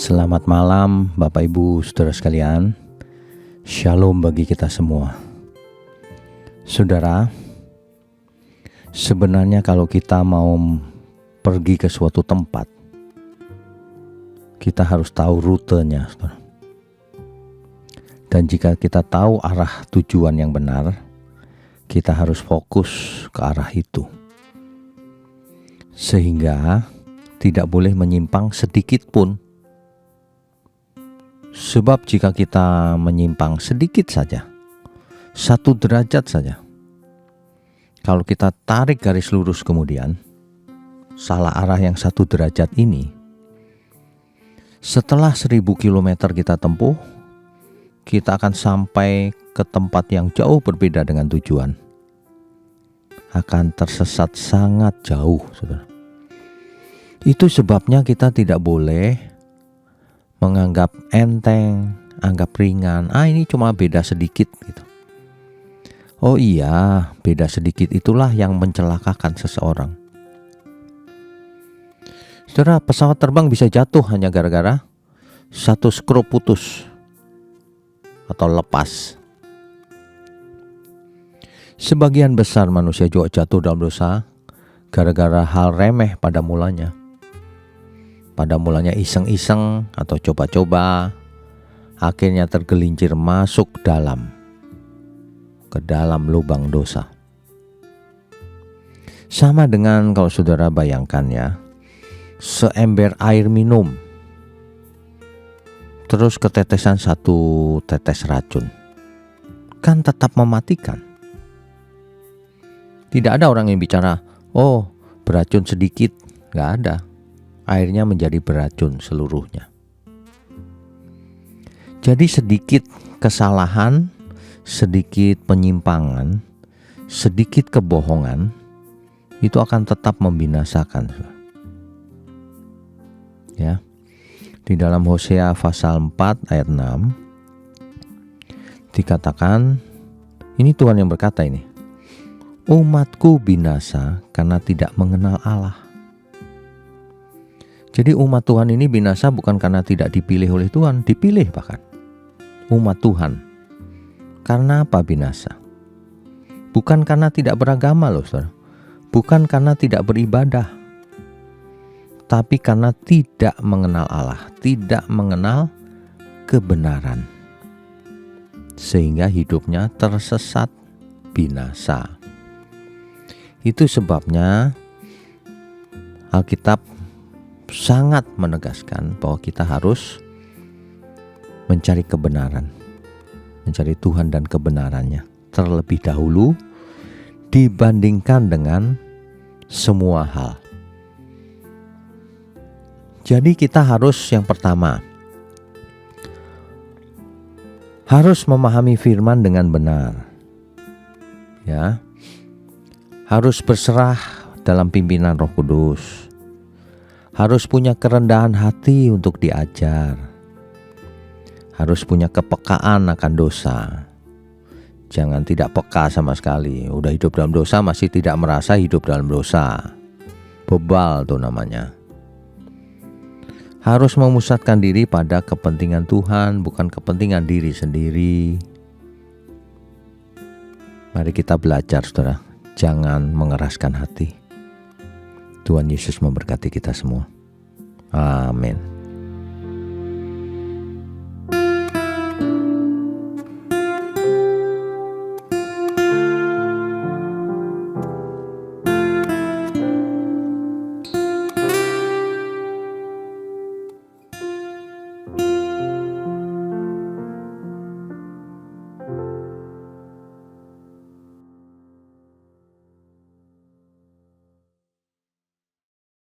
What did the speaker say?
Selamat malam Bapak Ibu Saudara sekalian. Shalom bagi kita semua. Saudara, sebenarnya kalau kita mau pergi ke suatu tempat, kita harus tahu rutenya, saudara. Dan jika kita tahu arah tujuan yang benar, kita harus fokus ke arah itu. Sehingga tidak boleh menyimpang sedikit pun. Sebab jika kita menyimpang sedikit saja, 1 derajat saja, kalau kita tarik garis lurus kemudian, salah arah yang 1 derajat ini, setelah 1000 km kita tempuh, kita akan sampai ke tempat yang jauh berbeda dengan tujuan. Akan tersesat sangat jauh, saudara. Itu sebabnya kita tidak boleh menganggap enteng, anggap ringan. Ini cuma beda sedikit gitu. Oh iya, beda sedikit itulah yang mencelakakan seseorang. Saudara, pesawat terbang bisa jatuh hanya gara-gara 1 skru putus atau lepas. Sebagian besar manusia juga jatuh dalam dosa gara-gara hal remeh pada mulanya. Pada mulanya iseng-iseng atau coba-coba, akhirnya tergelincir masuk ke dalam lubang dosa. Sama dengan kalau saudara bayangkan ya, seember air minum, terus ketetesan 1 tetes racun, kan tetap mematikan. Tidak ada orang yang bicara, oh beracun sedikit, gak ada. Airnya menjadi beracun seluruhnya. Jadi sedikit kesalahan, sedikit penyimpangan, sedikit kebohongan, itu akan tetap membinasakan. Ya. Di dalam Hosea pasal 4 ayat 6 dikatakan, ini Tuhan yang berkata ini, umatku binasa karena tidak mengenal Allah. Jadi umat Tuhan ini binasa bukan karena tidak dipilih oleh Tuhan, dipilih bahkan. Umat Tuhan. Karena apa binasa? Bukan karena tidak beragama loh, saudara. Bukan karena tidak beribadah. Tapi karena tidak mengenal Allah, tidak mengenal kebenaran. Sehingga hidupnya tersesat, binasa. Itu sebabnya Alkitab sangat menegaskan bahwa kita harus mencari kebenaran, mencari Tuhan dan kebenarannya terlebih dahulu dibandingkan dengan semua hal. Jadi kita harus yang pertama, harus memahami firman dengan benar. Ya. Harus berserah dalam pimpinan Roh Kudus. Harus punya kerendahan hati untuk diajar. Harus punya kepekaan akan dosa. Jangan tidak peka sama sekali. Udah hidup dalam dosa masih tidak merasa hidup dalam dosa. Bebal tuh namanya. Harus memusatkan diri pada kepentingan Tuhan, bukan kepentingan diri sendiri. Mari kita belajar, saudara. Jangan mengeraskan hati. Tuhan Yesus memberkati kita semua. Amin.